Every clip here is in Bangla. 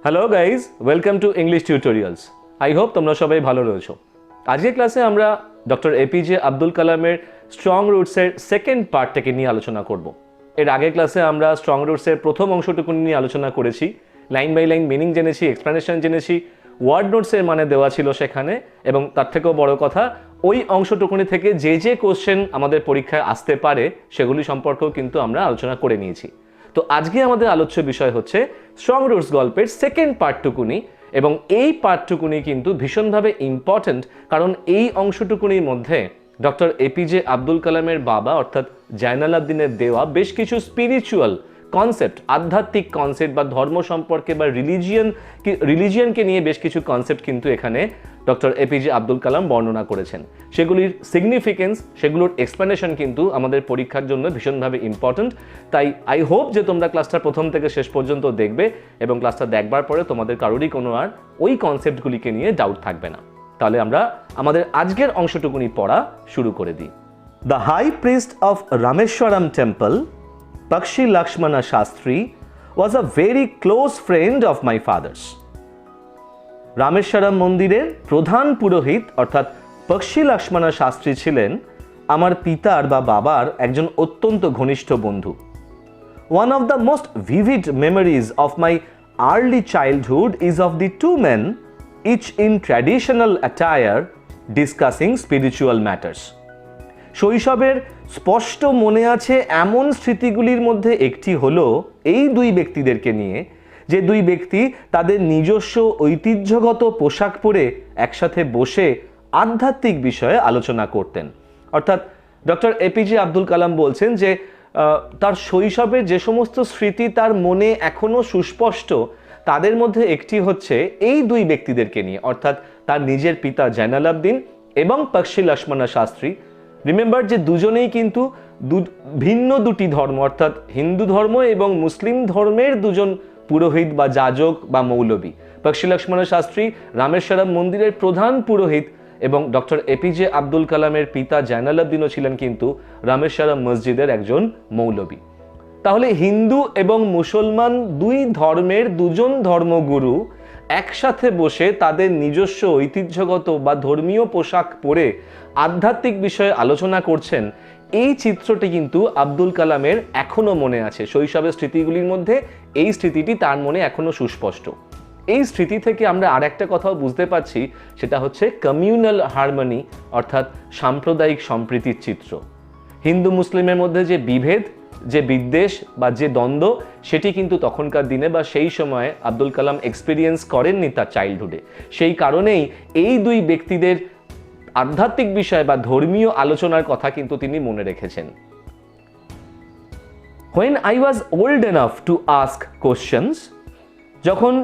Hello guys, welcome to English tutorials. I hope তোমরা সবাই ভালো রয়েছো। আজকের ক্লাসে আমরা ডক্টর এপিজে আব্দুল কালামের স্ট্রং রুটসের সেকেন্ড পার্টটাকে নিয়ে আলোচনা করব। এর আগের ক্লাসে আমরা স্ট্রং রুটসের প্রথম অংশটুকু নিয়ে আলোচনা করেছি, লাইন বাই লাইন মিনিং জেনেছি, এক্সপ্লেনেশন জেনেছি, ওয়ার্ড নোটসের মানে দেওয়া ছিল সেখানে, এবং তার থেকেও বড় কথা ওই অংশটুকুনি থেকে যে যে কোশ্চেন আমাদের পরীক্ষায় আসতে পারে সেগুলি সম্পর্কেও কিন্তু আমরা আলোচনা করে নিয়েছি। তো আজকে আমাদের আলোচ্য বিষয় হচ্ছে স্ট্রং রুটস গল্পের সেকেন্ড পার্টটুকুনি, এবং এই পার্টটুকুনি কিন্তু ভীষণভাবে ইম্পর্ট্যান্ট, কারণ এই অংশটুকুনির মধ্যে ডক্টর এপিজে আব্দুল কালামের বাবা অর্থাৎ জয়নাল আবদিনের দেওয়া বেশ কিছু স্পিরিচুয়াল কনসেপ্ট, আধ্যাত্মিক কনসেপ্ট বা ধর্ম সম্পর্কে বা রিলিজিয়নকে নিয়ে বেশ কিছু কনসেপ্ট কিন্তু এখানে ডক্টর এপিজে আব্দুল কালাম বর্ণনা করেছেন। সেগুলির সিগনিফিকেন্স, সেগুলোর এক্সপ্লেনেশন কিন্তু আমাদের পরীক্ষার জন্য ভীষণভাবে ইম্পর্ট্যান্ট। তাই আই হোপ যে তোমরা ক্লাসটা প্রথম থেকে শেষ পর্যন্ত দেখবে, এবং ক্লাসটা দেখবার পরে তোমাদের কারোরই কোনো আর ওই কনসেপ্টগুলিকে নিয়ে ডাউট থাকবে না। তাহলে আমরা আমাদের আজকের অংশটুকুনি পড়া শুরু করে দিই। The high priest of Rameswaram temple, Pakshi Lakshmana Shastri, was a very close friend of my father's. Rameswaram মন্দিরের প্রধান পুরোহিত অর্থাৎ পক্ষী লক্ষ্মণ শাস্ত্রী ছিলেন আমার পিতার বা বাবার একজন অত্যন্ত ঘনিষ্ঠ বন্ধু। One of the most vivid memories of my early childhood is of the two men, each in traditional attire, discussing spiritual matters. শৈশবের স্পষ্ট মনে আছে এমন স্মৃতিগুলির মধ্যে একটি হলো এই দুই ব্যক্তিদেরকে নিয়ে, যে দুই ব্যক্তি তাদের নিজস্ব ঐতিহ্যগত পোশাক পরে একসাথে বসে আধ্যাত্মিক বিষয়ে আলোচনা করতেন। অর্থাৎ ডক্টর এপিজে আব্দুল কালাম বলছেন যে তার শৈশবের যে সমস্ত স্মৃতি তার মনে এখনো সুস্পষ্ট, তাদের মধ্যে একটি হচ্ছে এই দুই ব্যক্তিদেরকে নিয়ে, অর্থাৎ তার নিজের পিতা জয়নাল আবদিন এবং পক্ষী লক্ষ্মণ শাস্ত্রী। রিমেম্বার যে দুজনেই কিন্তু ভিন্ন দুটি ধর্ম, অর্থাৎ হিন্দু ধর্ম এবং মুসলিম ধর্মের দুজন পুরোহিত বা যাজক বা মৌলবী। পক্ষী লক্ষ্মণ শাস্ত্রী রামেশ্বরম মন্দিরের প্রধান পুরোহিত, এবং ডক্টর এপিজে আব্দুল কালামের পিতা জয়নাল আবদিনও ছিলেন কিন্তু রামেশ্বরম মসজিদের একজন মৌলবী। তাহলে হিন্দু এবং মুসলমান দুই ধর্মের দুজন ধর্মগুরু একসাথে বসে তাদের নিজস্ব ঐতিহ্যগত বা ধর্মীয় পোশাক পরে আধ্যাত্মিক বিষয়ে আলোচনা করছেন। এই চিত্রটি কিন্তু আব্দুল কালামের এখনো মনে আছে। শৈশবের স্মৃতিগুলির মধ্যে এই স্মৃতিটি তার মনে এখনো সুস্পষ্ট। এই স্মৃতি থেকে আমরা আর একটা কথাও বুঝতে পারছি, সেটা হচ্ছে কমিউনাল হারমোনি, অর্থাৎ সাম্প্রদায়িক সম্প্রীতির চিত্র। হিন্দু মুসলিমের মধ্যে যে বিভেদ, যে বিদ্বেষ বা যে দ্বন্দ্ব, সেটি কিন্তু তখনকার দিনে বা সেই সময়ে আব্দুল কালাম এক্সপিরিয়েন্স করেননি তার চাইল্ডহুডে। সেই কারণেই এই দুই ব্যক্তিদের আধ্যাত্মিক বিষয় বা ধর্মীয় আলোচনার কথা কিন্তু তিনি মনে রেখেছেন। When I was old enough to ask questions, যখন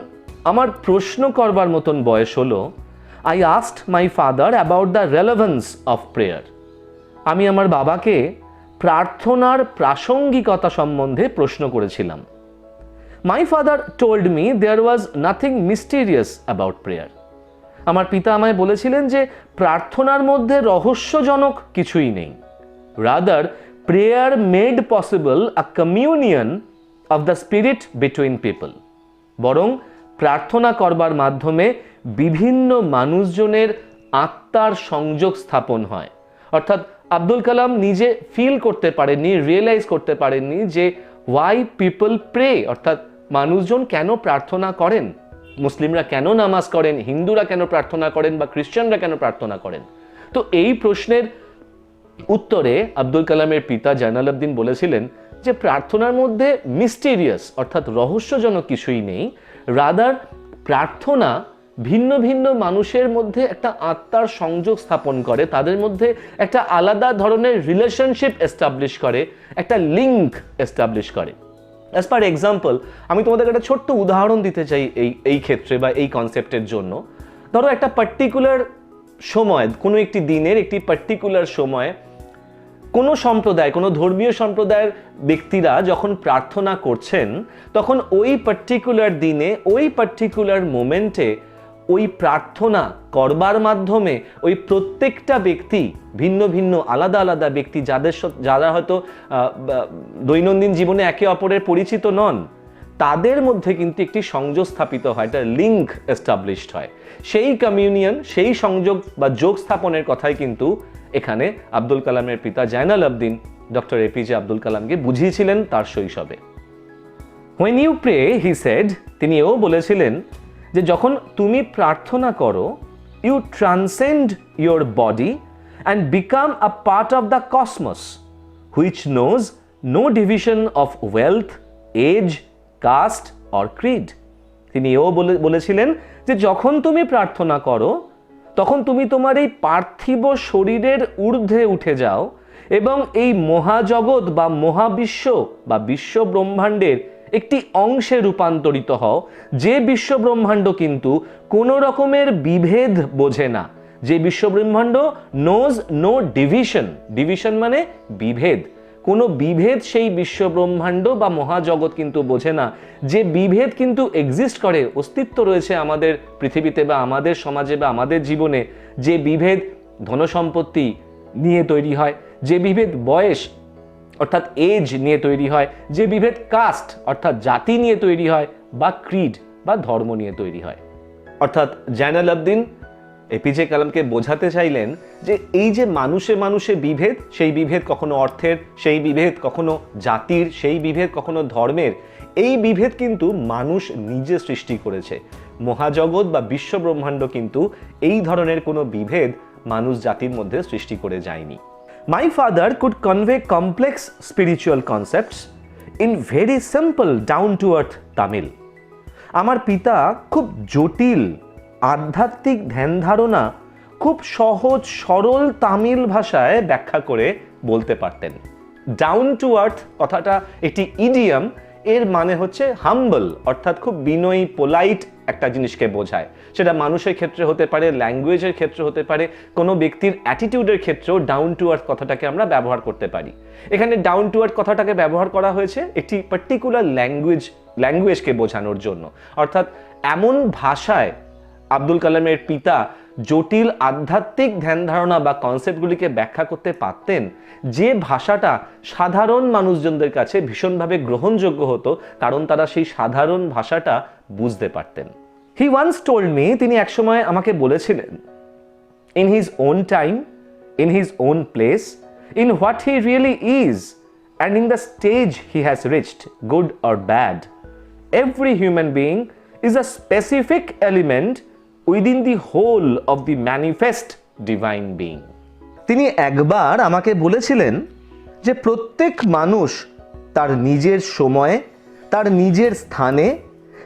আমার প্রশ্ন করবার মতন বয়স হলো, I asked my father about the relevance of prayer. আমি আমার বাবাকে প্রার্থনার প্রাসঙ্গিকতা সম্বন্ধে প্রশ্ন করেছিলাম। My father told me there was nothing mysterious about prayer. আমার পিতা আমায় বলেছিলেন যে প্রার্থনার মধ্যে রহস্যজনক কিছুই নেই। Rather, prayer made possible a communion of the spirit between people. বরং প্রার্থনা করবার মাধ্যমে বিভিন্ন মানুষজনের আত্মার সংযোগ স্থাপন হয়। অর্থাৎ আব্দুল কালাম নিজে ফিল করতে পারেননি, রিয়েলাইজ করতে পারেননি যে ওয়াই পিপল প্রে, অর্থাৎ মানুষজন কেন প্রার্থনা করেন, মুসলিমরা কেন নামাজ করেন, হিন্দুরা কেন প্রার্থনা করেন বা খ্রিস্টানরা কেন প্রার্থনা করেন। তো এই প্রশ্নের উত্তরে আব্দুল কালামের পিতা জয়নাল আবদিন বলেছিলেন যে প্রার্থনার মধ্যে মিস্টেরিয়াস অর্থাৎ রহস্যজনক কিছুই নেই। রাদার প্রার্থনা ভিন্ন ভিন্ন মানুষের মধ্যে একটা আত্মার সংযোগ স্থাপন করে, তাদের মধ্যে একটা আলাদা ধরনের রিলেশনশিপ এস্টাবলিশ করে, একটা লিঙ্ক এস্টাবলিশ করে। অ্যাজ পার এক্সাম্পল, আমি তোমাদের একটা ছোট্ট উদাহরণ দিতে চাই এই ক্ষেত্রে বা এই কনসেপ্টের জন্য। ধরো একটা পার্টিকুলার সময়, কোনো একটি দিনের একটি পার্টিকুলার সময় কোনো সম্প্রদায়, কোনো ধর্মীয় সম্প্রদায়ের ব্যক্তিরা যখন প্রার্থনা করছেন, তখন ওই পার্টিকুলার দিনে ওই পার্টিকুলার মোমেন্টে ওই প্রার্থনা করবার মাধ্যমে ওই প্রত্যেকটা ব্যক্তি, ভিন্ন ভিন্ন আলাদা আলাদা ব্যক্তি যারা হয়তো দৈনন্দিন জীবনে একে অপরের পরিচিত নন, তাদের মধ্যে কিন্তু একটি সংযোগ স্থাপিত হয়, একটা লিঙ্ক এস্টাবলিশড হয়। সেই কমিউনিয়ন, সেই সংযোগ বা যোগ স্থাপনের কথাই কিন্তু এখানে আব্দুল কালামের পিতা জয়নাল আবদিন ডক্টর এপিজে আব্দুল কালামকে বুঝিয়েছিলেন তার শৈশবে। When you pray, he said, তিনি এও বলেছিলেন যে যখন তুমি প্রার্থনা করো, you transcend your body and become a part of the cosmos, which knows no division of wealth, age, caste or creed. তিনি এও বলেছিলেন যে যখন তুমি প্রার্থনা করো, তখন তুমি তোমার এই পার্থিব শরীরের ঊর্ধ্বে উঠে যাও এবং এই মহাজগৎ বা মহাবিশ্ব বা বিশ্ব ব্রহ্মাণ্ডের একটি অংশে রূপান্তরিত হও, যে বিশ্ব ব্রহ্মাণ্ড কিন্তু কোনো রকমের বিভেদ বোঝে না, যে বিশ্ব ব্রহ্মাণ্ড নোজ নো ডিভিশন, ডিভিশন মানে বিভেদ, কোনো বিভেদ সেই বিশ্ব ব্রহ্মাণ্ড বা মহাজগৎ কিন্তু বোঝে না, যে বিভেদ কিন্তু এক্সিস্ট করে, অস্তিত্ব রয়েছে আমাদের পৃথিবীতে বা আমাদের সমাজে বা আমাদের জীবনে, যে বিভেদ ধনসম্পত্তি নিয়ে তৈরি হয়, যে বিভেদ বয়স অর্থাৎ এজ নিয়ে তৈরি হয়, যে বিভেদ কাস্ট অর্থাৎ জাতি নিয়ে তৈরি হয়, বা ক্রিড বা ধর্ম নিয়ে তৈরি হয়। অর্থাৎ জয়নাল আবদিন এপিজে কালামকে বোঝাতে চাইলেন যে এই যে মানুষে মানুষে বিভেদ, সেই বিভেদ কখনো অর্থের, সেই বিভেদ কখনো জাতির, সেই বিভেদ কখনো ধর্মের, এই বিভেদ কিন্তু মানুষ নিজে সৃষ্টি করেছে। মহাজগৎ বা বিশ্ব ব্রহ্মাণ্ড কিন্তু এই ধরনের কোনো বিভেদ মানুষ জাতির মধ্যে সৃষ্টি করে যায়নি। My father could convey complex spiritual concepts in very simple down-to-earth Tamil. আমার পিতা খুব জটিল আধ্যাত্মিক ধ্যান ধারণা খুব সহজ সরল তামিল ভাষায় ব্যাখ্যা করে বলতে পারতেন। ডাউন টু আর্থ কথাটা একটি ইডিয়াম, এর মানে হচ্ছে হাম্বল, অর্থাৎ খুব বিনয়ী পোলাইট একটা জিনিসকে বোঝায়। সেটা মানুষের ক্ষেত্রে হতে পারে, ল্যাঙ্গুয়েজের ক্ষেত্রে হতে পারে, কোনো ব্যক্তির অ্যাটিটিউডের ক্ষেত্রেও ডাউন টু আর্থ কথাটাকে আমরা ব্যবহার করতে পারি। এখানে ডাউন টু আর্থ কথাটাকে ব্যবহার করা হয়েছে একটি পার্টিকুলার ল্যাঙ্গুয়েজকে বোঝানোর জন্য। অর্থাৎ এমন ভাষায় আব্দুল কালামের পিতা জটিল আধ্যাত্মিক ধ্যান ধারণা বা কনসেপ্টগুলিকে ব্যাখ্যা করতে পারতেন, যে ভাষাটা সাধারণ মানুষজনদের কাছে ভীষণভাবে গ্রহণযোগ্য হতো, কারণ তারা সেই সাধারণ ভাষাটা বুঝতে পারতেন। হি ওয়ান্স টোল্ড মি, তিনি একসময় আমাকে বলেছিলেন, in his own time, in his own place, in what he really is, and in the stage he has reached, good or bad, every human being is a specific element within the whole of the manifest divine being. তিনি একবার আমাকে বলেছিলেন যে প্রত্যেক মানুষ তার নিজের সময়ে, তার নিজের স্থানে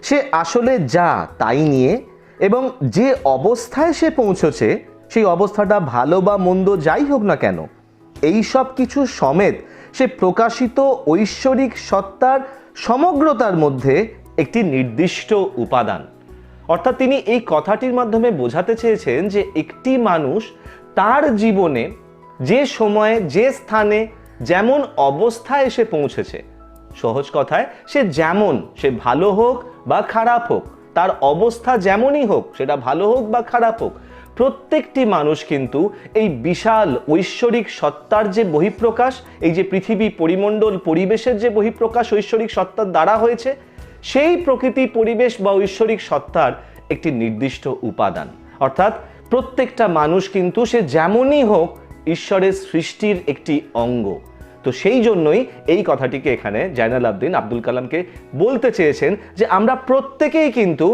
সে আসলে যা তাই নিয়ে, এবং যে অবস্থায় সে পৌঁছেছে সেই অবস্থাটা ভালো বা মন্দ যাই হোক না কেন, এই সব কিছু সমেত সে প্রকাশিত ঐশ্বরিক সত্তার সমগ্রতার মধ্যে একটি নির্দিষ্ট উপাদান। অর্থাৎ তিনি এই কথাটির মাধ্যমে বোঝাতে চেয়েছেন যে একটি মানুষ তার জীবনে যে সময়ে, যে স্থানে, যেমন অবস্থায় এসে পৌঁছেছে, সহজ কথায় সে ভালো হোক বা খারাপ হোক, তার অবস্থা যেমনই হোক, সেটা ভালো হোক বা খারাপ হোক, প্রত্যেকটি মানুষ কিন্তু এই বিশাল ঐশ্বরিক সত্তার যে বহিঃপ্রকাশ, এই যে পৃথিবী, পরিমণ্ডল, পরিবেশের যে বহিঃপ্রকাশ ঐশ্বরিক সত্তার দ্বারা হয়েছে, সেই প্রকৃতি, পরিবেশ বা ঐশ্বরিক সত্তার একটি নির্দিষ্ট উপাদান। অর্থাৎ প্রত্যেকটা মানুষ কিন্তু সে যেমনই হোক ঈশ্বরের সৃষ্টির একটি অঙ্গ। তো সেই জন্যই এই কথাটিকে এখানে জয়নাল আবদিন আব্দুল কালামকে বলতে চেয়েছেন যে আমরা প্রত্যেকেই কিন্তু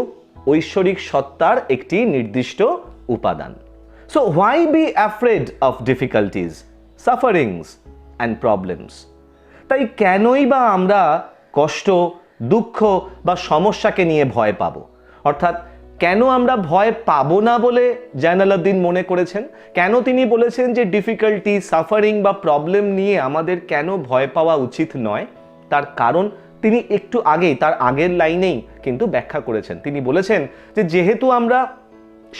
ঐশ্বরিক সত্তার একটি নির্দিষ্ট উপাদান। So why be afraid of difficulties, sufferings and problems? তাই কেনই বা আমরা কষ্ট, দুঃখ বা সমস্যাকে নিয়ে ভয় পাবো? অর্থাৎ কেন আমরা ভয় পাবো না বলে জয়নাল আবদিন মনে করেছেন? কেন তিনি বলেছেন যে ডিফিকাল্টি, সাফারিং বা প্রবলেম নিয়ে আমাদের কেন ভয় পাওয়া উচিত নয়? তার কারণ তিনি একটু আগেই, তার আগের লাইনেই কিন্তু ব্যাখ্যা করেছেন। তিনি বলেছেন যে যেহেতু আমরা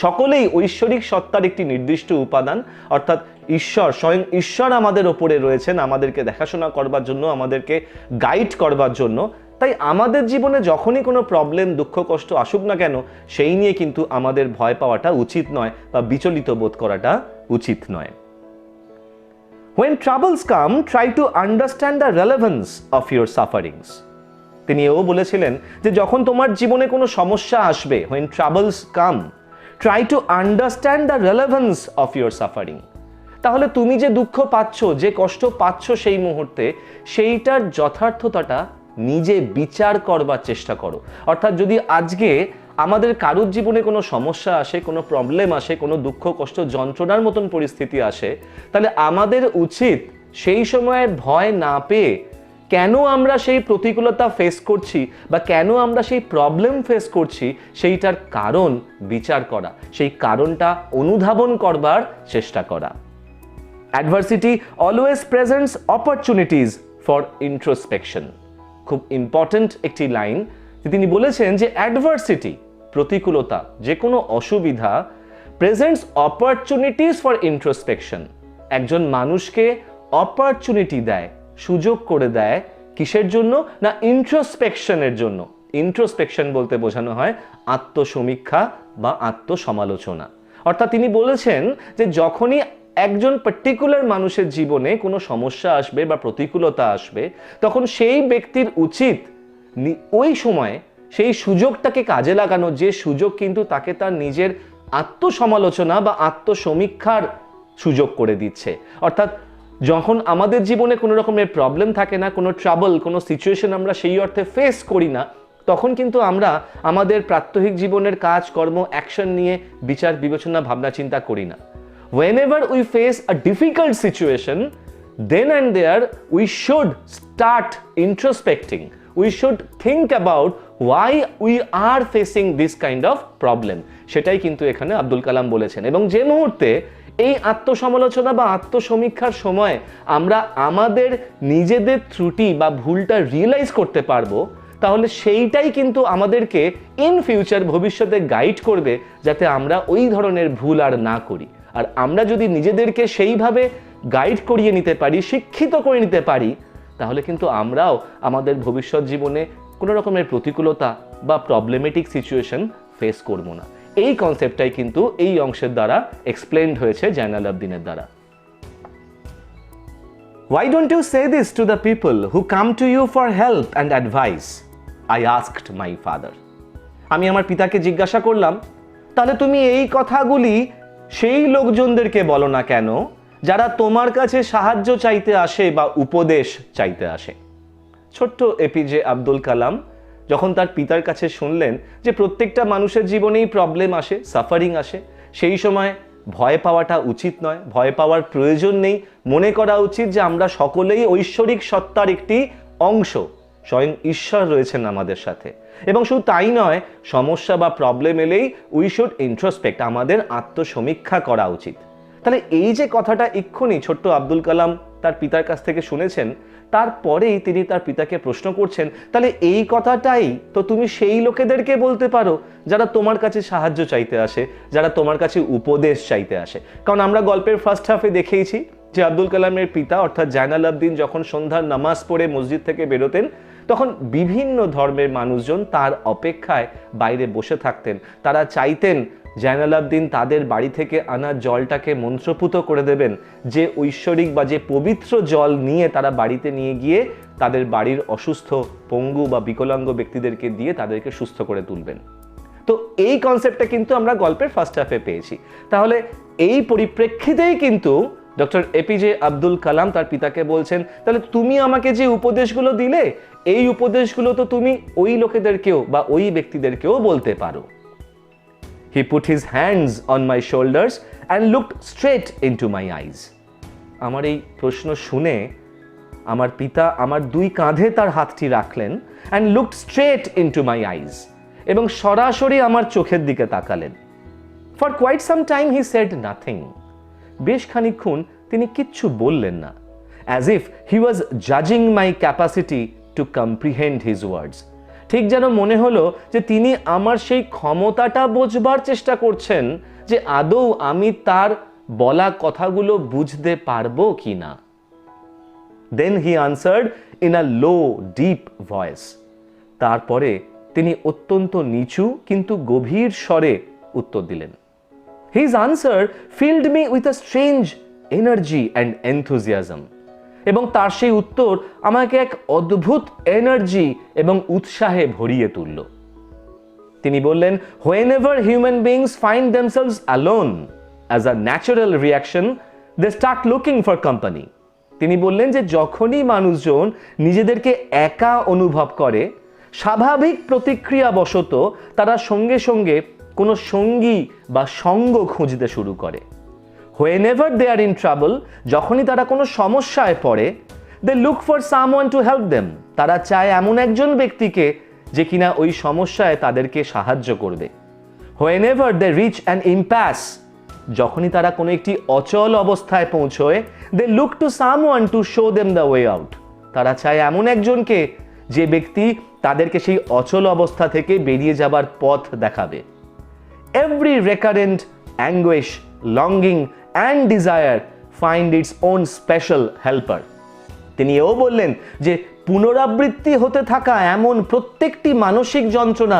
সকলেই ঐশ্বরিক সত্তার একটি নির্দিষ্ট উপাদান, অর্থাৎ ঈশ্বর, স্বয়ং ঈশ্বর আমাদের ওপরে রয়েছেন আমাদেরকে দেখাশোনা করবার জন্য, আমাদেরকে গাইড করবার জন্য, তাই আমাদের জীবনে যখনই কোনো প্রবলেম, দুঃখ, কষ্ট আসুক না কেন, সেই নিয়ে কিন্তু আমাদের ভয় পাওয়াটা উচিত নয় বা বিচলিত বোধ করাটা উচিত নয়। When troubles come, try to understand the relevance of your sufferings. তিনি এও বলেছিলেন যে যখন তোমার জীবনে কোনো সমস্যা আসবে, when troubles come, try to understand the relevance of your suffering. তাহলে তুমি যে দুঃখ পাচ্ছ, যে কষ্ট পাচ্ছ সেই মুহূর্তে, সেইটার যথার্থতাটা নিজে বিচার করবার চেষ্টা করো। অর্থাৎ যদি আজকে আমাদের কারোর জীবনে কোনো সমস্যা আসে, কোনো প্রবলেম আসে, কোনো দুঃখ কষ্ট যন্ত্রণার মতন পরিস্থিতি আসে, তাহলে আমাদের উচিত সেই সময়ে ভয় না পেয়ে কেন আমরা সেই প্রতিকূলতা ফেস করছি বা কেন আমরা সেই প্রবলেম ফেস করছি সেইটার কারণ বিচার করা, সেই কারণটা অনুধাবন করবার চেষ্টা করা। Adversity always presents opportunities for introspection. খুব ইম্পর্টেন্ট একটি লাইন। তিনি বলেছেন যে অ্যাডভার্সিটি, প্রতিকূলতা, যে কোনো অসুবিধা প্রেজেন্টস অপরচুনিটিস ফর ইন্ট্রোস্পেকশন। একজন মানুষকে অপরচুনিটি দেয়, সুযোগ করে দেয় কিসের জন্য? না ইন্ট্রোস্পেকশনের জন্য। ইন্ট্রোস্পেকশন বলতে বোঝানো হয় আত্মসমীক্ষা বা আত্মসমালোচনা। অর্থাৎ তিনি বলেছেন যে যখনই একজন পার্টিকুলার মানুষের জীবনে কোনো সমস্যা আসবে বা প্রতিকূলতা আসবে, তখন সেই ব্যক্তির উচিত ওই সময় সেই সুযোগটাকে কাজে লাগানো, যে সুযোগ কিন্তু তাকে তার নিজের আত্মসমালোচনা বা আত্মসমীক্ষার সুযোগ করে দিচ্ছে। অর্থাৎ যখন আমাদের জীবনে কোনো রকমের প্রবলেম থাকে না, কোনো ট্রাবল, কোনো সিচুয়েশন আমরা সেই অর্থে ফেস করি না, তখন কিন্তু আমরা আমাদের প্রাত্যহিক জীবনের কাজ কর্ম অ্যাকশন নিয়ে বিচার বিবেচনা ভাবনা চিন্তা করি না। Whenever we face a difficult situation, then and there we should start introspecting. We should think about why we are facing this kind of problem. সেটাই কিন্তু এখানে আব্দুল কালাম বলেছেন। এবং যে মুহূর্তে এই আত্মসমালোচনা বা আত্মসমীক্ষার সময় আমরা আমাদের নিজেদের ত্রুটি বা ভুলটা রিয়েলাইজ করতে পারবো, তাহলে সেইটাই কিন্তু আমাদেরকে ইন ফিউচার ভবিষ্যতে গাইড করবে যাতে আমরা ওই ধরনের ভুল আর না করি। আর আমরা যদি নিজেদেরকে সেইভাবে গাইড করিয়ে নিতে পারি, শিক্ষিত করে নিতে পারি, তাহলে কিন্তু আমরাও আমাদের ভবিষ্যৎ জীবনে কোনো রকমের প্রতিকূলতা বা প্রবলেমেটিক সিচুয়েশন ফেস করব না। এই কনসেপ্টটাই কিন্তু এই অংশের দ্বারা এক্সপ্লেইনড হয়েছে জয়নাল আবদিনের দ্বারা। Why don't you say this to the people who come to you for help and advice? I asked my father. আমি আমার পিতাকে জিজ্ঞাসা করলাম, তাহলে তুমি এই কথাগুলি সেই লোকজনদেরকে বলো না কেন যারা তোমার কাছে সাহায্য চাইতে আসে বা উপদেশ চাইতে আসে? ছোট্ট এপিজে আব্দুল কালাম যখন তার পিতার কাছে শুনলেন যে প্রত্যেকটা মানুষের জীবনেই প্রবলেম আসে, সাফারিং আসে, সেই সময় ভয় পাওয়াটা উচিত নয়, ভয় পাওয়ার প্রয়োজন নেই। মনে করা উচিত যে আমরা সকলেই ঐশ্বরিক সত্তার একটি অংশ, স্বয়ং ঈশ্বর রয়েছেন আমাদের সাথে। এবং শুধু তাই নয়, সমস্যা বা প্রবলেম এলেই উই শুড ইন্ট্রোস্পেক্ট, আমাদের আত্মসমীক্ষা করা উচিত। তাহলে এই যে কথাটা এক্ষুনি ছোট্ট আব্দুল কালাম তার পিতার কাছ থেকে শুনেছেন, তারপরেই তিনি তার পিতাকে প্রশ্ন করছেন, তাহলে এই কথাটাই তো তুমি সেই লোকেদেরকে বলতে পারো যারা তোমার কাছে সাহায্য চাইতে আসে, যারা তোমার কাছে উপদেশ চাইতে আসে। কারণ আমরা গল্পের ফার্স্ট হাফে দেখেইছি যে আব্দুল কালামের পিতা অর্থাৎ জয়নাল আবদিন যখন সন্ধ্যার নামাজ পড়ে মসজিদ থেকে বেরোতেন, তখন বিভিন্ন ধর্মের মানুষজন তার অপেক্ষায় বাইরে বসে থাকতেন। তারা চাইতেন জয়নাল আবদিন তাদের বাড়ি থেকে আনা জলটাকে মন্ত্রপুত করে দেবেন, যে ঐশ্বরিক বা যে পবিত্র জল নিয়ে তারা বাড়িতে নিয়ে গিয়ে তাদের বাড়ির অসুস্থ, পঙ্গু বা বিকলাঙ্গ ব্যক্তিদেরকে দিয়ে তাদেরকে সুস্থ করে তুলবেন। তো এই কনসেপ্টটা কিন্তু আমরা গল্পের ফার্স্ট হাফে পেয়েছি। তাহলে এই পরিপ্রেক্ষিতেই কিন্তু ডক্টর এপিজে আব্দুল কালাম তার পিতাকে বলছেন, তাহলে তুমি আমাকে যে উপদেশগুলো দিলে, এই উপদেশগুলো তো তুমি ওই লোকেদেরকেও বা ওই ব্যক্তিদেরকেও বলতে পারো। He put his hands on my shoulders and looked straight into my eyes. আমার এই প্রশ্ন শুনে আমার পিতা আমার দুই কাঁধে তার হাতটি রাখলেন and looked straight into my eyes, এবং সরাসরি আমার চোখের দিকে তাকালেন। For quite some time he said nothing. বেশ খানিকক্ষণ তিনি কিচ্ছু বললেন না, as if he was judging my capacity to comprehend his words. ঠিক যেন মনে হলো যে তিনি আমার সেই ক্ষমতাটা বোঝবার চেষ্টা করছেন যে আদৌ আমি তার বলা কথাগুলো বুঝতে পারবো কিনা। Then he answered in a low, deep voice. তারপরে তিনি অত্যন্ত নিচু কিন্তু গভীর স্বরে উত্তর দিলেন। His answer filled me with a strange energy and enthusiasm. এবং তার সেই উত্তর আমাকে এক অদ্ভুত এনার্জি এবং উৎসাহে ভরিয়ে তুলল। তিনি বললেন, whenever human beings find themselves alone as a natural reaction, they start looking for company. তিনি বললেন যে যখনই মানুষজন নিজেদেরকে একা অনুভব করে, স্বাভাবিক প্রতিক্রিয়াবশত তারা সঙ্গে সঙ্গে কোনো সঙ্গী বা সঙ্গ খুঁজতে শুরু করে। whenever they are in trouble, যখনই তারা কোনো সমস্যায় পড়ে, they look for someone to help them. তারা চায় এমন একজন ব্যক্তিকে যে কিনা ওই সমস্যায় তাদেরকে সাহায্য করবে। whenever they reach an impasse, যখনই তারা কোনো একটি অচল অবস্থায় পৌঁছয়, they look to someone to show them the way out. তারা চায় এমন একজনকে যে ব্যক্তি তাদেরকে সেই অচল অবস্থা থেকে বেরিয়ে যাবার পথ দেখাবে। every recurrent anguish, longing and desire find its own special helper. তিনি এও বললেন যে পুনরাবৃত্তি হতে থাকা এমন প্রত্যেকটি মানসিক যন্ত্রণা,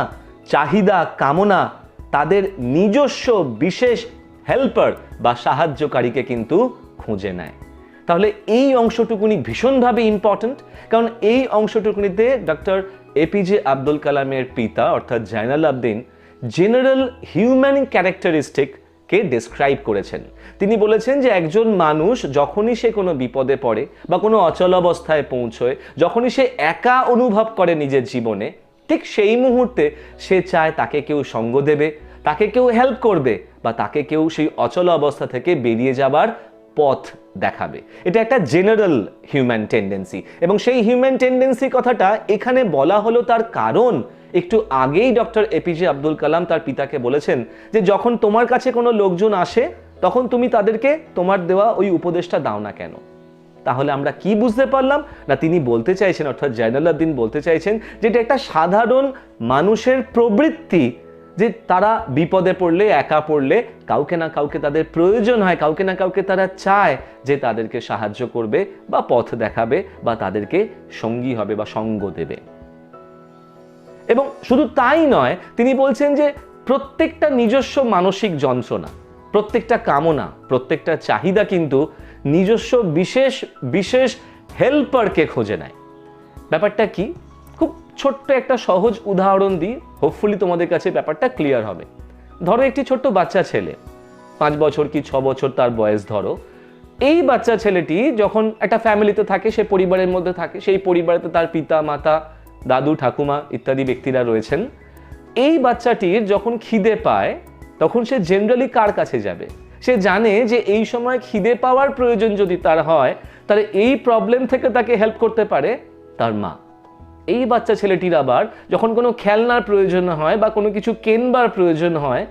চাহিদা, কামনা তাদের নিজস্ব বিশেষ হেল্পার বা সাহায্যকারীকে কিন্তু খুঁজে নেয়। তাহলে এই অংশটুকুনি ভীষণভাবে ইম্পর্ট্যান্ট, কারণ এই অংশটুকুনিতে ডক্টর এপিজে আব্দুল কালামের পিতা অর্থাৎ জয়নাল আবদিন জেনারেল হিউম্যান ক্যারেক্টারিস্টিককে ডেসক্রাইব করেছেন। তিনি বলেছেন যে একজন মানুষ যখনই সে কোনো বিপদে পড়ে বা কোনো অচল অবস্থায় পৌঁছয়, যখনই সে একা অনুভব করে নিজের জীবনে, ঠিক সেই মুহূর্তে সে চায় তাকে কেউ সঙ্গ দেবে, তাকে কেউ হেল্প করবে বা তাকে কেউ সেই অচল অবস্থা থেকে বেরিয়ে যাবার পথ দেখাবে। এটা একটা জেনারেল হিউম্যান টেন্ডেন্সি, এবং সেই হিউম্যান টেন্ডেন্সি কথাটা এখানে বলা হলো তার কারণ একটু আগেই ডক্টর এপিজে আব্দুল কালাম তার পিতাকে বলেছেন যে যখন তোমার কাছে কোনো লোকজন আসে তখন তুমি তাদেরকে তোমার দেওয়া ওই উপদেশটা দাও না কেন। তাহলে আমরা কি বুঝতে পারলাম না, তিনি বলতে চাইছেন অর্থাৎ জয়নাল আবদিন বলতে চাইছেন যে এটা একটা সাধারণ মানুষের প্রবৃত্তি যে তারা বিপদে পড়লে, একা পড়লে কাউকে না কাউকে তাদের প্রয়োজন হয়, কাউকে না কাউকে তারা চায় যে তাদেরকে সাহায্য করবে বা পথ দেখাবে বা তাদেরকে সঙ্গী হবে বা সঙ্গ দেবে। এবং শুধু তাই নয়, তিনি বলছেন যে প্রত্যেকটা নিজস্ব মানসিক যন্ত্রণা, প্রত্যেকটা কামনা, প্রত্যেকটা চাহিদা কিন্তু নিজস্ব বিশেষ বিশেষ হেল্পারকে খুঁজে নেয়। ব্যাপারটা কি? খুব ছোট্ট একটা সহজ উদাহরণ দিই, হোপফুলি তোমাদের কাছে ব্যাপারটা ক্লিয়ার হবে। ধরো একটি ছোট্ট বাচ্চা ছেলে, 5 বছর কি 6 বছর তার বয়স ধরো। এই বাচ্চা ছেলেটি যখন একটা ফ্যামিলিতে থাকে, সে পরিবারের মধ্যে থাকে, সেই পরিবারেতে তার পিতা, মাতা, দাদু, ঠাকুমা ইত্যাদি ব্যক্তিরা রয়েছেন। এই বাচ্চাটির যখন খিদে পায় তখন সে জেনারেলি কার কাছে যাবে? সে জানে যে এই সময় খিদে পাওয়ার প্রয়োজন যদি তার হয়, তাহলে এই প্রবলেম থেকে তাকে হেল্প করতে পারে তার মা। এই বাচ্চা ছেলেটির আবার যখন কোনো খেলনার প্রয়োজন হয় বা কোনো কিছু কেনবার প্রয়োজন হয়,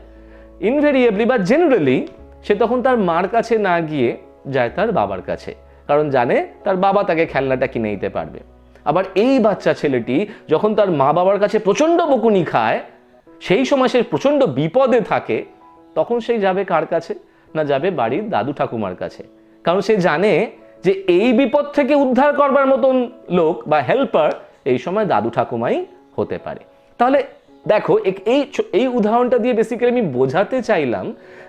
ইনভেরিয়েবলি বা জেনারেলি সে তখন তার মার কাছে না গিয়ে যায় তার বাবার কাছে, কারণ জানে তার বাবা তাকে খেলনাটা কিনে দিতে পারবে। আবার এই বাচ্চা ছেলেটি যখন তার মা বাবার কাছে প্রচণ্ড বকুনি খায়, সেই সময় সে প্রচণ্ড বিপদে থাকে, তখন সে যাবে কার কাছে? না, যাবে বাড়ির দাদু ঠাকুমার কাছে, কারণ সে জানে যে এই বিপদ থেকে উদ্ধার করবার মতন লোক বা হেল্পার এই সময় দাদু ঠাকুমাই হতে পারে। তাহলে দেখো, এই উদাহরণটা দিয়ে বেসিক্যালি আমি বোঝাতে চাইলাম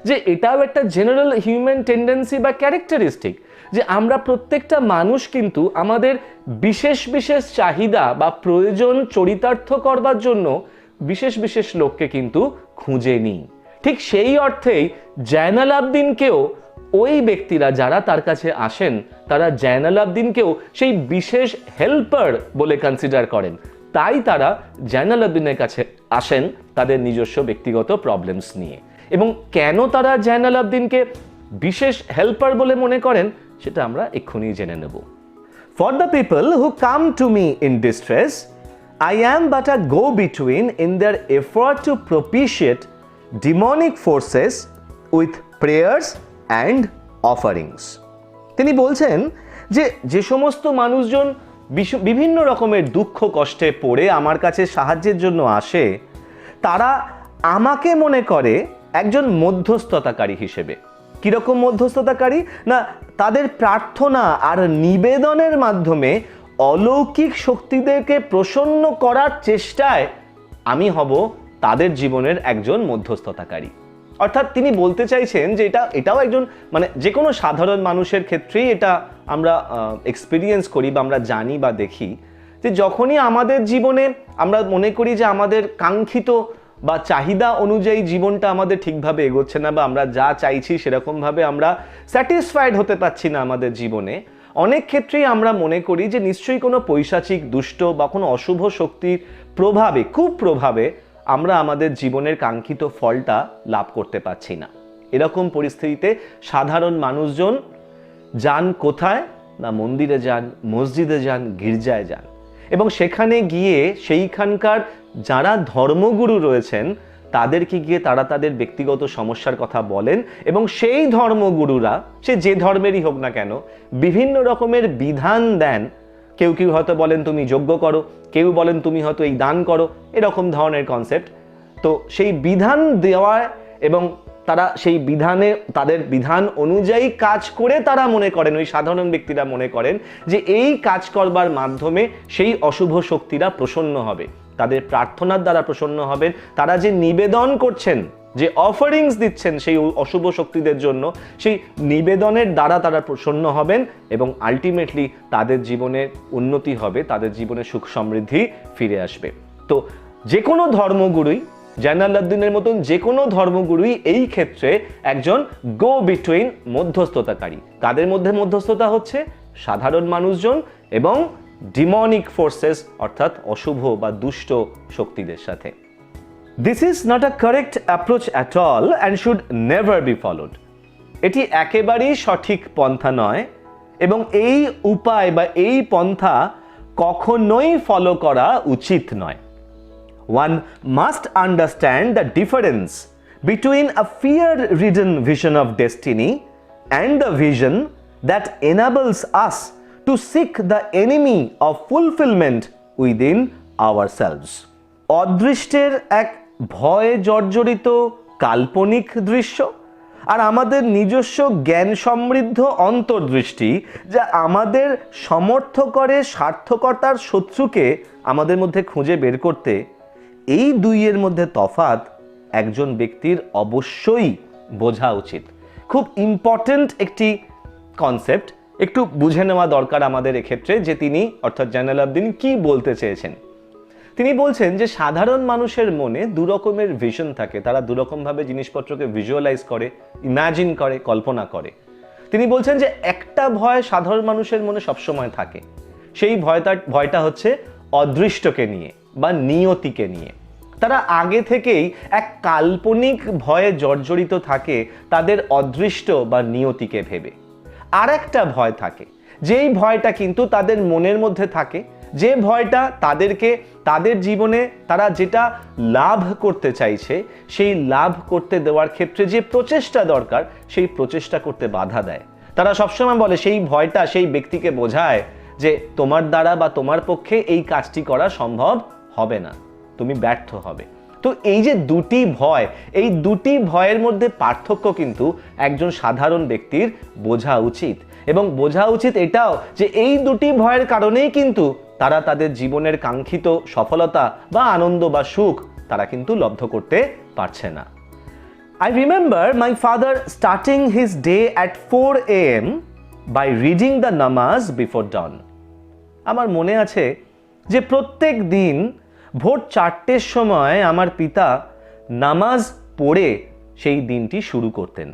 যে এটাও একটা জেনারেল হিউম্যান টেন্ডেন্সি বা ক্যারেক্টারিস্টিক, যে আমরা প্রত্যেকটা মানুষ কিন্তু আমাদের বিশেষ বিশেষ চাহিদা বা প্রয়োজন চরিতার্থ করবার জন্য বিশেষ বিশেষ লোককে কিন্তু খুঁজে নিই। ঠিক সেই অর্থেই জয়নাল আবদিনকেও ওই ব্যক্তিরা যারা তার কাছে আসেন, তারা জয়নাল আবদিনকেও সেই বিশেষ হেল্পার বলে কনসিডার করেন। তাই তারা জয়নাল আবদিনের কাছে আসেন তাদের নিজস্ব ব্যক্তিগত প্রবলেমস নিয়ে। এবং কেন তারা জয়নাল আবদিনকে বিশেষ হেল্পার বলে মনে করেন সেটা আমরা এক্ষুনি জেনে নেব। For the people who come to me in distress, I am but a go-between in their effort to propitiate demonic forces with prayers and offerings. তিনি বলছেন যে যে সমস্ত মানুষজন বিভিন্ন রকমের দুঃখ কষ্টে পড়ে আমার কাছে সাহায্যের জন্য আসে, তারা আমাকে মনে করে একজন মধ্যস্থতাকারী হিসেবে। কিরকম মধ্যস্থতাকারী? না, তাদের প্রার্থনা আর নিবেদনের মাধ্যমে অলৌকিক শক্তিদেরকে প্রসন্ন করার চেষ্টায় আমি হব তাদের জীবনের একজন মধ্যস্থতাকারী। অর্থাৎ তিনি বলতে চাইছেন যে এটাও একজন মানে যে কোনো সাধারণ মানুষের ক্ষেত্রেই এটা আমরা এক্সপিরিয়েন্স করি বা আমরা জানি বা দেখি যে যখনই আমাদের জীবনে আমরা মনে করি যে আমাদের কাঙ্ক্ষিত বা চাহিদা অনুযায়ী জীবনটা আমাদের ঠিকভাবে এগোচ্ছে না বা আমরা যা চাইছি সেরকমভাবে আমরা স্যাটিসফাইড হতে পারছি না আমাদের জীবনে, অনেক ক্ষেত্রেই আমরা মনে করি যে নিশ্চয়ই কোনো পৈশাচিক দুষ্ট বা কোনো অশুভ শক্তির প্রভাবে কুপ্রভাবে আমরা আমাদের জীবনের কাঙ্ক্ষিত ফলটা লাভ করতে পারছি না। এরকম পরিস্থিতিতে সাধারণ মানুষজন যান কোথায় না মন্দিরে যান, মসজিদে যান, গির্জায় যান এবং সেখানে গিয়ে সেইখানকার যারা ধর্মগুরু রয়েছেন তাদেরকে গিয়ে তারা তাদের ব্যক্তিগত সমস্যার কথা বলেন এবং সেই ধর্মগুরুরা সে যে ধর্মেরই হোক না কেন বিভিন্ন রকমের বিধান দেন। কেউ কেউ হয়তো বলেন তুমি যজ্ঞ করো, কেউ বলেন তুমি হয়তো এই দান করো, এরকম ধরনের কনসেপ্ট। তো সেই বিধান দেওয়া এবং তারা সেই বিধানে তাদের বিধান অনুযায়ী কাজ করে তারা মনে করেন, ওই সাধারণ ব্যক্তিরা মনে করেন যে এই কাজ করবার মাধ্যমে সেই অশুভ শক্তিরা প্রসন্ন হবে, তাদের প্রার্থনার দ্বারা প্রসন্ন হবেন, তারা যে নিবেদন করছেন, যে অফারিংস দিচ্ছেন সেই অশুভ শক্তিদের জন্য, সেই নিবেদনের দ্বারা তারা প্রসন্ন হবেন এবং আলটিমেটলি তাদের জীবনে উন্নতি হবে, তাদের জীবনে সুখ সমৃদ্ধি ফিরে আসবে। তো যে কোনো ধর্মগুরুই, জাইনালাবদিনের মতন যে কোনো ধর্মগুরুই এই ক্ষেত্রে একজন গো বিটুইন, মধ্যস্থতাকারী। তাদের মধ্যে মধ্যস্থতা হচ্ছে সাধারণ মানুষজন এবং ডিমনিক ফোর্সেস অর্থাৎ অশুভ বা দুষ্ট শক্তিদের সাথে। This is not a correct approach at all and should never be followed. এটি একেবারেই সঠিক পন্থা নয় এবং এই উপায় বা এই পন্থা কখনোই ফলো করা উচিত নয়। One must understand the difference between a fear-ridden vision of destiny and the vision that enables us to seek the enemy of fulfillment within ourselves. অদৃষ্টের এক ভয়ে জর্জরিত কাল্পনিক দৃশ্য আর আমাদের নিজস্ব জ্ঞান সমৃদ্ধ অন্তর্দৃষ্টি যা আমাদের সমর্থ করে সার্থকতার শত্রুকে আমাদের মধ্যে খুঁজে বের করতে, এই দুইয়ের মধ্যে তফাৎ একজন ব্যক্তির অবশ্যই বোঝা উচিত। খুব ইম্পর্ট্যান্ট একটি কনসেপ্ট, একটু বুঝে নেওয়া দরকার আমাদের এক্ষেত্রে যে তিনি অর্থাৎ জাইনালাবদিন কি বলতে চেয়েছেন। তিনি বলছেন যে সাধারণ মানুষের মনে দু রকমের ভিশন থাকে, তারা দু রকমভাবে জিনিসপত্রকে ভিজুয়ালাইজ করে, ইমাজিন করে, কল্পনা করে। তিনি বলছেন যে একটা ভয় সাধারণ মানুষের মনে সবসময় থাকে, সেই ভয়টা হচ্ছে অদৃষ্টকে নিয়ে বা নিয়তিকে নিয়ে। তারা আগে থেকেই এক কাল্পনিক ভয়ে জর্জরিত থাকে তাদের অদৃষ্ট বা নিয়তিকে ভেবে। আর একটা ভয় থাকে, যেই ভয়টা কিন্তু তাদের মনের মধ্যে থাকে, যে ভয়টা তাদেরকে তাদের জীবনে তারা যেটা লাভ করতে চাইছে সেই লাভ করতে দেওয়ার ক্ষেত্রে যে প্রচেষ্টা দরকার সেই প্রচেষ্টা করতে বাধা দেয়। তারা সবসময় বলে, সেই ভয়টা সেই ব্যক্তিকে বোঝায় যে তোমার দ্বারা বা তোমার পক্ষে এই কাজটি করা সম্ভব হবে না, তুমি ব্যর্থ হবে। তো এই যে দুটি ভয়, এই দুটি ভয়ের মধ্যে পার্থক্য কিন্তু একজন সাধারণ ব্যক্তির বোঝা উচিত এবং বোঝা উচিত এটাও যে এই দুটি ভয়ের কারণেই কিন্তু তারা তাদের জীবনের কাঙ্ক্ষিত সফলতা বা আনন্দ বা সুখ তারা কিন্তু লব্ধ করতে পারছে না। I remember my father starting his day at 4 AM by reading the namaz before dawn. আমার মনে আছে যে প্রত্যেক দিন ভোর 4টের সময় আমার পিতা নামাজ পড়ে সেই দিনটি শুরু করতেন।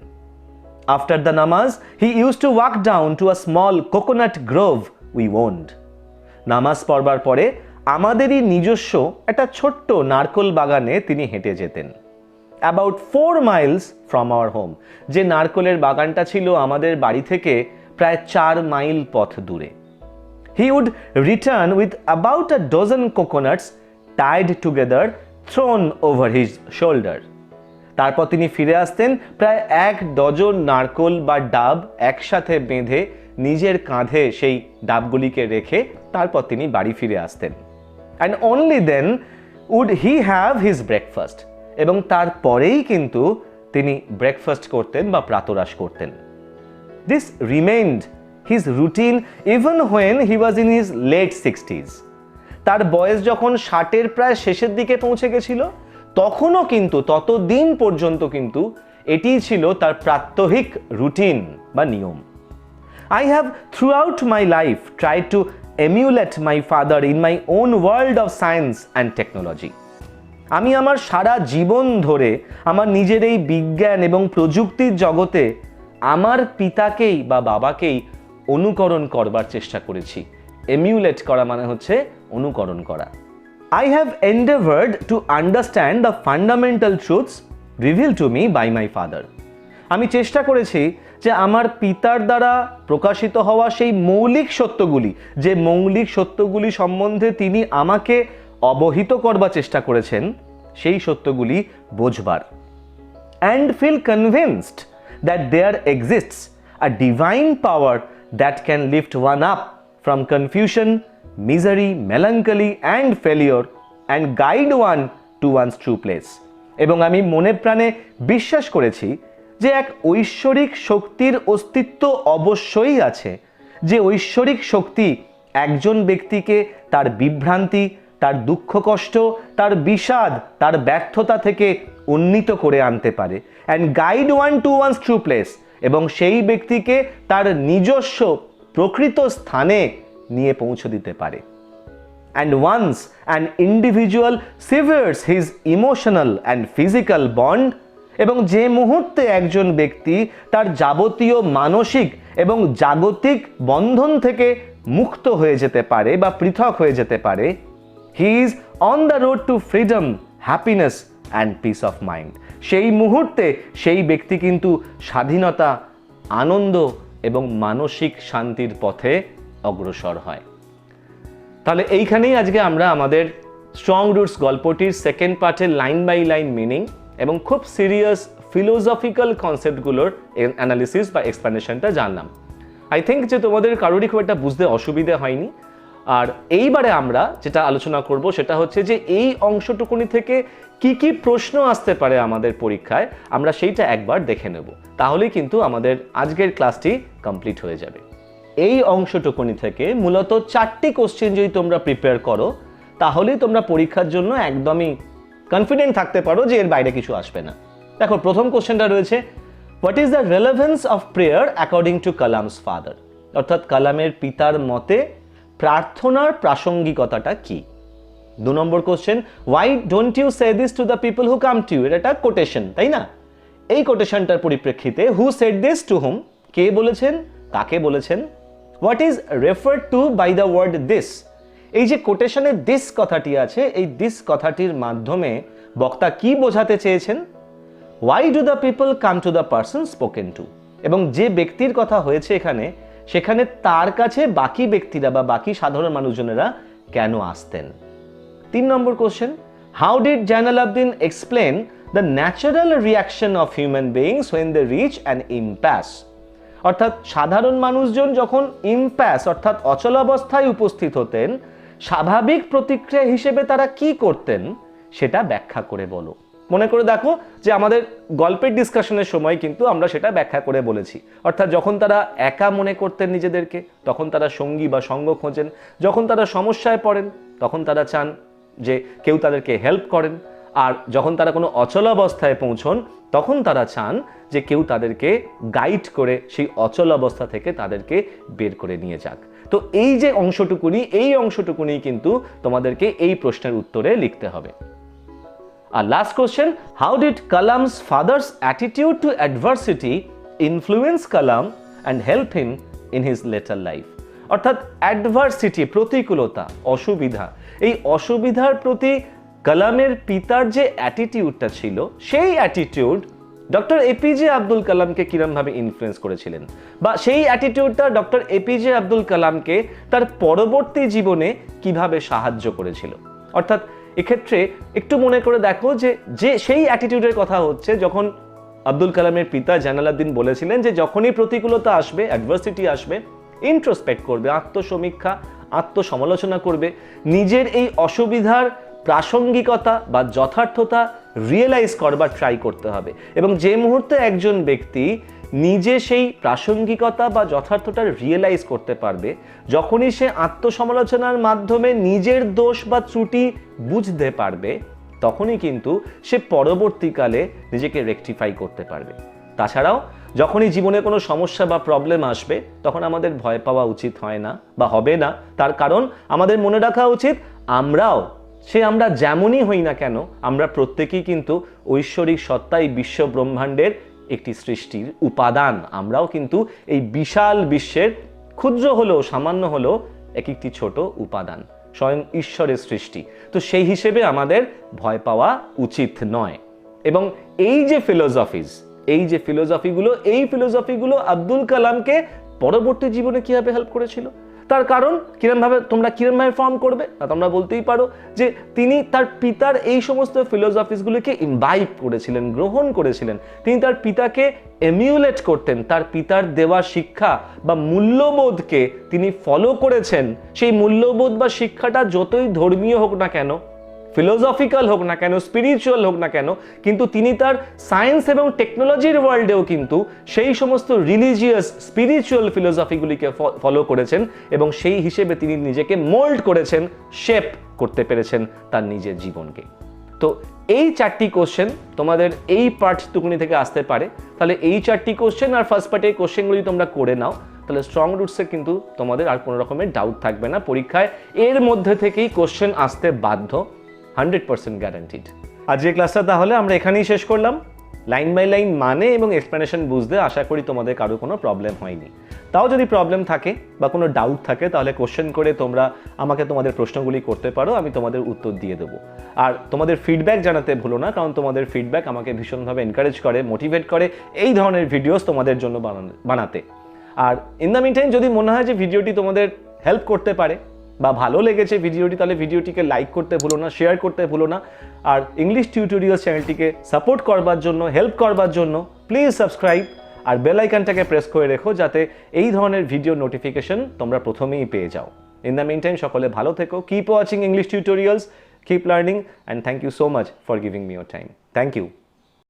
After the namaz, he used to walk down to a small coconut grove we owned. নামাজ পড়বার পরে আমাদেরই নিজস্ব একটা ছোট্ট নারকোল বাগানে তিনি হেঁটে যেতেন। About 4 miles from our home, যে নারকোলের বাগানটা ছিল আমাদের বাড়ি থেকে প্রায় 4 মাইল পথ দূরে। He would return with about a dozen coconuts tied together, thrown over his shoulder. তারপর তিনি ফিরে আসতেন প্রায় 1 ডজন নারকোল বা ডাব একসাথে বেঁধে নিজের কাঁধে সেই ডাবগুলিকে রেখে তারপর তিনি বাড়ি ফিরে আসতেন। And only then would he have his breakfast. এবং তারপরেই কিন্তু তিনি ব্রেকফাস্ট করতেন বা প্রাতরাশ করতেন। This remained his routine even when he was in his late 60s. তার বয়স যখন 60-এর প্রায় শেষের দিকে পৌঁছে গেছিল তখনও কিন্তু ততদিন পর্যন্ত কিন্তু এটিই ছিল তার প্রাত্যহিক রুটিন বা নিয়ম। I have throughout my life tried to emulate my father in my own world of science and technology. আমি আমার সারা জীবন ধরে আমার নিজের এই বিজ্ঞান এবং প্রযুক্তির জগতে আমার পিতাকেই বা বাবাকেই অনুকরণ করবার চেষ্টা করেছি। এমিউলেট করা মানে হচ্ছে অনুকরণ করা। I have endeavored to understand the fundamental truths revealed to me by my father. আমি চেষ্টা করেছি যে আমার পিতার দ্বারা প্রকাশিত হওয়া সেই মৌলিক সত্যগুলি, যে মৌলিক সত্যগুলি সম্বন্ধে তিনি আমাকে অবহিত করবার চেষ্টা করেছেন, সেই সত্যগুলি বোঝবার। And feel convinced that there exists a divine power that can lift one up from confusion, misery, melancholy and failure and guide one to one's true place. এবং আমি মনে প্রাণে বিশ্বাস করেছি যে এক ঐশ্বরিক শক্তির অস্তিত্ব অবশ্যই আছে, যে ঐশ্বরিক শক্তি একজন ব্যক্তিকে তার বিভ্রান্তি, তার দুঃখ কষ্ট, তার বিষাদ, তার ব্যর্থতা থেকে উন্নীত করে আনতে পারে। And guide one to one's true place, এবং সেই ব্যক্তিকে তার নিজস্ব প্রকৃত স্থানে নিয়ে পৌঁছে দিতে পারে। And once an individual severs his emotional and physical bond, এবং যে মুহূর্তে একজন ব্যক্তি তার যাবতীয় মানসিক এবং জাগতিক বন্ধন থেকে মুক্ত হয়ে যেতে পারে বা পৃথক হয়ে যেতে পারে, he is on the road to freedom, happiness and peace of mind. সেই মুহূর্তে সেই ব্যক্তি কিন্তু স্বাধীনতা, আনন্দ এবং মানসিক শান্তির পথে অগ্রসর হয়। তাহলে এইখানেই আজকে আমরা আমাদের স্ট্রং রুটস গল্পটির সেকেন্ড পার্টের লাইন বাই লাইন মিনিং এবং খুব সিরিয়াস ফিলোসফিক্যাল কনসেপ্টগুলোর অ্যানালিসিস বা এক্সপ্লেনেশনটা জানলাম। আই থিঙ্ক যে তোমাদের কারোরই খুব একটা বুঝতে অসুবিধে হয়নি। আর এইবারে আমরা যেটা আলোচনা করব সেটা হচ্ছে যে এই অংশটুকুনি থেকে কি কি প্রশ্ন আসতে পারে আমাদের পরীক্ষায়, আমরা সেইটা একবার দেখে নেব। তাহলেই কিন্তু আমাদের আজকের ক্লাসটি কমপ্লিট হয়ে যাবে। এই অংশটুকুনি থেকে মূলত 4টি কোশ্চেন যদি তোমরা প্রিপেয়ার করো, তাহলেই তোমরা পরীক্ষার জন্য একদমই কনফিডেন্ট থাকতে পারো যে এর বাইরে কিছু আসবে না। দেখো, প্রথম কোশ্চেনটা রয়েছে, what is the relevance of prayer according to Kalam's father? অর্থাৎ কালামের পিতার মতে প্রার্থনার প্রাসঙ্গিকতাটা কি? 2 নম্বর question, why don't you say this to the people who come to you? এটা একটা কোটেশন, তাই না? এই কোটেশনটার পরিপ্রেক্ষিতে who said this to whom? কে বলেছেন, কাকে বলেছেন? What is referred to by the word this? এই যে কোটেশনে দিস কথাটি আছে, এই দিস কথাটির মাধ্যমে বক্তা কি বোঝাতে চেয়েছেন? Why do the people come to the person spoken to? এবং যে ব্যক্তির কথা হয়েছে এখানে, সেখানে তার কাছে বাকি ব্যক্তিরা বা বাকি সাধারণ মানুষজনেরা কেন আসতেন? 3 নম্বর question, how did Jainulabdeen explain the natural reaction of human beings when they reach an impasse? অর্থাৎ সাধারণ মানুষজন যখন ইম্প্যাস অর্থাৎ অচলাবস্থায় উপস্থিত হতেন, স্বাভাবিক প্রতিক্রিয়া হিসেবে তারা কি করতেন সেটা ব্যাখ্যা করে বলো। মনে করে দেখো যে আমাদের গল্পের ডিসকাশনের সময় কিন্তু আমরা সেটা ব্যাখ্যা করে বলেছি। অর্থাৎ যখন তারা একা মনে করতেন নিজেদেরকে, তখন তারা সঙ্গী বা সঙ্গ খোঁজেন। যখন তারা সমস্যায় পড়েন, তখন তারা চান যে কেউ তাদেরকে হেল্প করেন। আর যখন তারা কোনো অচলাবস্থায় পৌঁছন, তখন তারা চান যে কেউ তাদেরকে গাইড করে সেই অচল অবস্থা থেকে তাদেরকে বের করে নিয়ে যাক। তো এই যে অংশটুকুনি কিন্তু তোমাদেরকে এই প্রশ্নের উত্তরে লিখতে হবে। আর last question, how did Kalam's father's attitude to adversity influence Kalam and help him in his later life? অর্থাৎ অ্যাডভার্সিটি, প্রতিকূলতা, অসুবিধা, এই অসুবিধার প্রতি কালামের পিতার যে অ্যাটিটিউডটা ছিল, সেই অ্যাটিটিউড ডক্টর এপিজে আব্দুল কালামকে কিরমভাবে ইনফ্লুয়েন্স করেছিলেন, বা সেই অ্যাটিটিউডটা ডক্টর এপিজে আব্দুল কালামকে তার পরবর্তী জীবনে কিভাবে সাহায্য করেছিল। অর্থাৎ এক্ষেত্রে একটু মনে করে দেখো যে সেই অ্যাটিটিউডের কথা হচ্ছে যখন আব্দুল কালামের পিতা জাইনালাবদিন বলেছিলেন যে যখনই প্রতিকূলতা আসবে, অ্যাডভার্সিটি আসবে, ইন্ট্রোস্পেক্ট করবে, আত্মসমীক্ষা, আত্মসমালোচনা করবে, নিজের এই অসুবিধার প্রাসঙ্গিকতা বা যথার্থতা রিয়েলাইজ করবার ট্রাই করতে হবে। এবং যে মুহূর্তে একজন ব্যক্তি নিজে সেই প্রাসঙ্গিকতা বা যথার্থতা রিয়েলাইজ করতে পারবে, যখনই সে আত্মসমালোচনার মাধ্যমে নিজের দোষ বা ত্রুটি বুঝতে পারবে, তখনই কিন্তু সে পরবর্তীকালে নিজেকে রেকটিফাই করতে পারবে। তাছাড়াও যখনই জীবনে কোনো সমস্যা বা প্রবলেম আসবে তখন আমাদের ভয় পাওয়া উচিত হয় না বা হবে না। তার কারণ আমাদের মনে রাখা উচিত আমরা যেমনই হই না কেন, আমরা প্রত্যেকেই কিন্তু ঐশ্বরিক সত্তা, এই বিশ্ব ব্রহ্মাণ্ডের একটি সৃষ্টির উপাদান। আমরাও কিন্তু এই বিশাল বিশ্বের ক্ষুদ্র হলেও সামান্য হলেও একটি ছোট উপাদান, স্বয়ং ঈশ্বরের সৃষ্টি। তো সেই হিসেবে আমাদের ভয় পাওয়া উচিত নয়। এবং এই যে ফিলোসফিগুলো আব্দুল কালামকে পরবর্তী জীবনে কিভাবে হেল্প করেছিল, তার কারণ কিরমভাবে ফর্ম করবে, তোমরা বলতেই পারো যে তিনি তার পিতার এই সমস্ত ফিলোসফিসগুলিকে ইমবাইব করেছিলেন, গ্রহণ করেছিলেন। তিনি তার পিতাকে এমিউলেট করতেন, তার পিতার দেওয়া শিক্ষা বা মূল্যবোধকে তিনি ফলো করেছেন। সেই মূল্যবোধ বা শিক্ষাটা যতই ধর্মীয় হোক না কেন, ফিলোসফিক্যাল হোক না কেন, স্পিরিচুয়াল হোক না কেন, কিন্তু তিনি তার সায়েন্স এবং টেকনোলজির ওয়ার্ল্ডেও কিন্তু সেই সমস্ত রিলিজিয়াস স্পিরিচুয়াল ফিলোসফিগুলিকে ফলো করেছেন এবং সেই হিসেবে তিনি নিজেকে মোল্ড করেছেন, শেপ করতে পেরেছেন তার নিজের জীবনকে। তো এই 4টি কোশ্চেন তোমাদের এই পার্টটুকুনি থেকে আসতে পারে। তাহলে এই 4টি কোশ্চেন আর ফার্স্ট পার্টের কোশ্চেনগুলি তোমরা করে নাও, তাহলে স্ট্রং রুটসে কিন্তু তোমাদের আর কোনো রকমের ডাউট থাকবে না। পরীক্ষায় এর মধ্যে থেকেই কোশ্চেন আসতে বাধ্য, 100% গ্যারান্টিড। আজকের ক্লাসটা তাহলে আমরা এখানেই শেষ করলাম। লাইন বাই লাইন মানে এবং এক্সপ্লেনেশন বুঝতে আশা করি তোমাদের কারো কোনো প্রবলেম হয়নি। তাও যদি প্রবলেম থাকে বা কোনো ডাউট থাকে তাহলে কোশ্চেন করে তোমরা আমাকে তোমাদের প্রশ্নগুলি করতে পারো, আমি তোমাদের উত্তর দিয়ে দেবো। আর তোমাদের ফিডব্যাক জানাতে ভুলো না, কারণ তোমাদের ফিডব্যাক আমাকে ভীষণভাবে এনকারেজ করে, মোটিভেট করে এই ধরনের ভিডিওস তোমাদের জন্য বানাতে। আর ইন দ্য মিনটাইম যদি মনে হয় যে ভিডিওটি তোমাদের হেল্প করতে পারে বা ভালো লেগেছে ভিডিওটি, তাহলে ভিডিওটিকে লাইক করতে ভুলো না, শেয়ার করতে ভুলো না। আর ইংলিশ টিউটোরিয়ালস চ্যানেলটিকে সাপোর্ট করবার জন্য, হেল্প করবার জন্য প্লিজ সাবস্ক্রাইব আর বেল আইকনটাকে প্রেস করে রেখো, যাতে এই ধরনের ভিডিও নোটিফিকেশন তোমরা প্রথমেই পেয়ে যাও। ইন দ্য মিন টাইম সকলে ভালো থেকো, keep watching English tutorials, keep learning, and thank you so much for giving me your time. Thank you.